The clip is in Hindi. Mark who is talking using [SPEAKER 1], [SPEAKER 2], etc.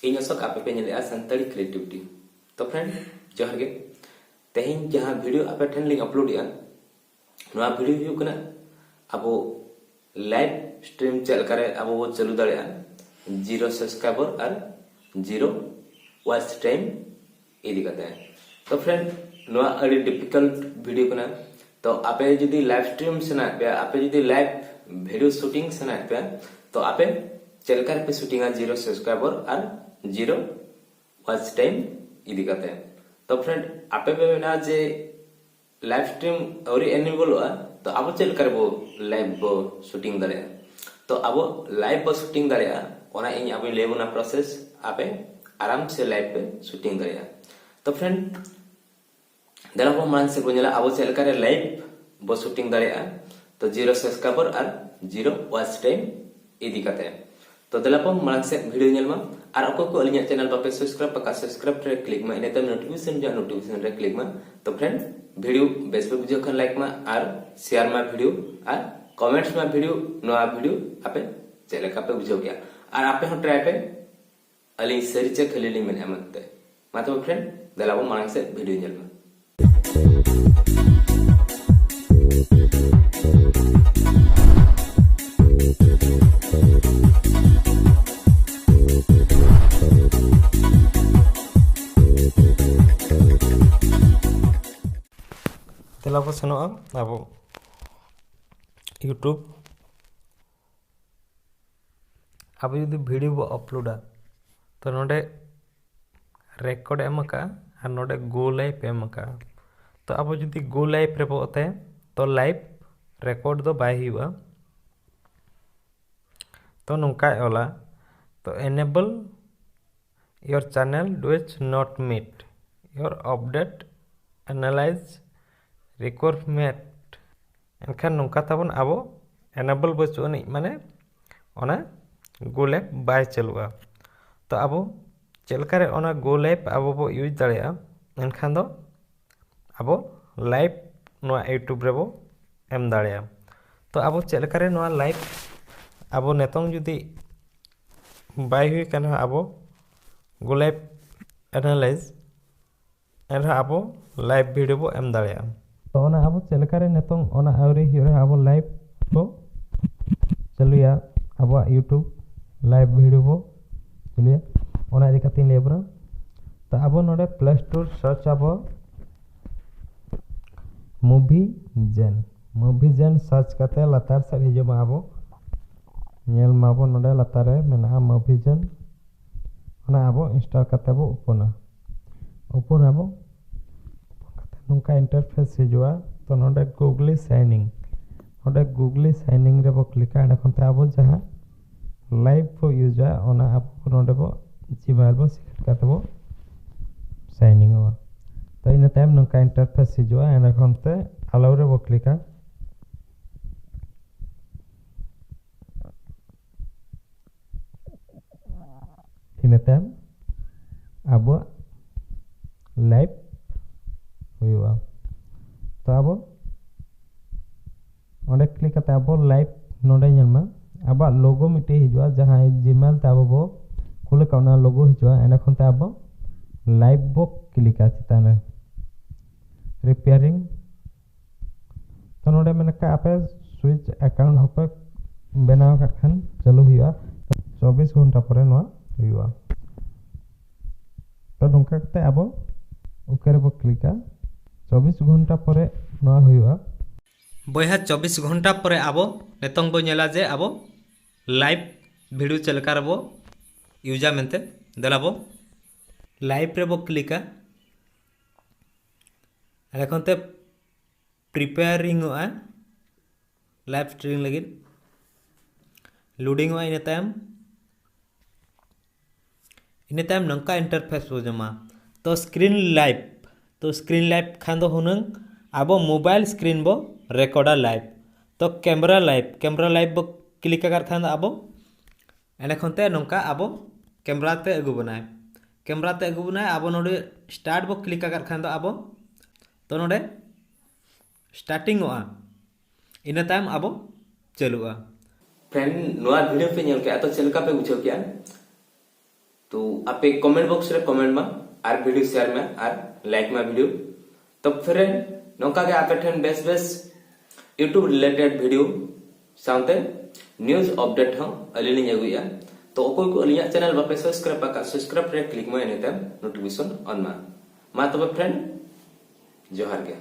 [SPEAKER 1] इन असक आपे पे नेले संताली क्रिएटिविटी। तो फ्रेंड जोहार गे तेहिं जहां वीडियो आपे ठेन लिंग अपलोड या नोआ वीडियो हुयु कना अबो लाइव स्ट्रीम चल करे अबो वो चालू दाड़े 0 सब्सक्राइबर और 0 वॉच टाइम इदी करते हैं। तो फ्रेंड नोआ अड़ी डिफिकल्ट वीडियो कना। तो आपे जदी लाइव स्ट्रीम सना पे आपे जदी लाइव वीडियो शूटिंग सना पे तो आपे चल कर पे शूटिंग 0 सब्सक्राइबर और 0 वॉच टाइम इदी करते हैं। तो फ्रेंड आपे पे मेना जे लाइव स्ट्रीम और एनेबल हुआ तो अब चल कर वो लाइव बो शूटिंग दाड़े। तो अब लाइव बो शूटिंग दाड़े ओना इन अब लेबना प्रोसेस आपे आराम से लाइव पे शूटिंग दाड़े। तो फ्रेंड दला को मान से बोला अब चल कर लाइव बो शूटिंग दाड़े तो 0 सब्सक्राइबर और 0 वॉच टाइम इदी करते हैं। तो दला को मान से वीडियो नेलमा और अको को अलिया चैनल पे सब्सक्राइब पका सब्सक्राइब रे क्लिक मा इने तब नोटिफिकेशन रे क्लिक मा। तो फ्रेंड वीडियो बेस पे बुझो खन लाइक मा और शेयर मा वीडियो और कमेंट्स मा वीडियो नोआ वीडियो आपे चले का पे बुझो गया और आपे हो ट्राई पे अली सरी चे खली लिंग में हमते मा। तो फ्रेंड दला को मान से वीडियो नेल मा तेलाबो सेनोआ अब यूट्यूब अब यदि वीडियो बो अपलोडा तो नोडे रेकॉर्ड एमका और नोडे गो लाइव एमका। तो अब यदि गो लाइव रे बोते तो लाइव रेकॉर्ड दो बाय हुआ। तो नोंका ओला तो enable your channel does not meet your update analyse requirement एनखान नोंका ताबन अब एनेबल बचुआ माने ओना गो लाइव बाय चलुआ। तो अब चलकारे ओना गो लाइव अब बो यूज दाड़ेया एनखान दो अब लाइव नोआ यूट्यूब रे बो एम दाड़ेया। तो अब चलकारे नोआ लाइव अब नेतों जुदी बाय हुई कना अब गो लाइव एनालाइज एनहा अब लाइव वीडियो बो एम दाड़ेया। तो ओना अब चलकारे नेतों ओना आवरी हिरे अब लाइव बो चलुया अब यूट्यूब लाइव वीडियो बो चलुया ओना इदी कतिन लेबरा। तो अब नोडे प्ले स्टोर सर्च अब मूवी जेन सर्च करते लतार से हिजुमा अब नेल माबो नोडे लतार रे मेना मूवी जेन ओना अब इंस्टॉल करते बो ओपन अब नोंका इंटरफेस हिजुआ। तो नोडे गूगल साइनिंग रे बो क्लिक एंड अब जहां लाइव बो यूजा ओना अब नोडे बो जीमेल बो सिलेक्ट करते बो साइनिंग हुआ। तो इन टाइम नोंका इंटरफेस हिजुआ एंड खनते अलाउ रे बो क्लिक इन टाइम अब लाइव हुआ। तो अब ओंडे क्लिक करते अब लाइव नोडे नेलमा अब लोगो मिटे हिजुआ जहां जीमेल ते अब बो खुले कौना लोगो हिजुआ एंड खनते अब लाइव बो क्लिक चिताने रिपेयरिंग। तो नोडे मेने का आपे स्विच अकाउंट होपे बनाव काट खान चालू हुआ 24 घंटा परे नोआ हुआ। तो नोंका करते अब ओके रे बो क्लिक 24 घंटा परे नोआ हुआ। बया 24 घंटा परे अब नेतों बो नेला जे अब लाइव वीडियो चलकार बो यूजा मेनते देला बो लाइव रे बो क्लिक एखनते प्रिपेयरिंग लाइव स्ट्रीम लगी लोडिंग इन टाइम नंका इंटरफेस हो जमा। तो स्क्रीन लाइव खान दो हुनंग अब मोबाइल स्क्रीन बो रेकॉर्डा लाइव। तो कैमरा लाइव बो क्लिक कर खान अब एने खनते नंका अब कैमरा ते अगु बनाए अब नोडे स्टार्ट बो क्लिक कर खान दो अब तो नोडे स्टार्टिंग इन टाइम अब चलुआ। फ्रेंड नोआ वीडियो पे नेल के तो चलका पे बुझो क्या तो आपे कमेंट बॉक्स रे कमेंट मा आर वीडियो शेयर में आर लाइक मा वीडियो तो फ्रेंड नौका के आपे ठन base base YouTube related video sound news update हो अलिनी अगुया तो अकोय को अलिया चैनल बापे सब्सक्राइब पाका सब्सक्राइब रे क्लिक मा एनेते नोटिफिकेशन ऑन मा तबे फ्रेंड जोहार के।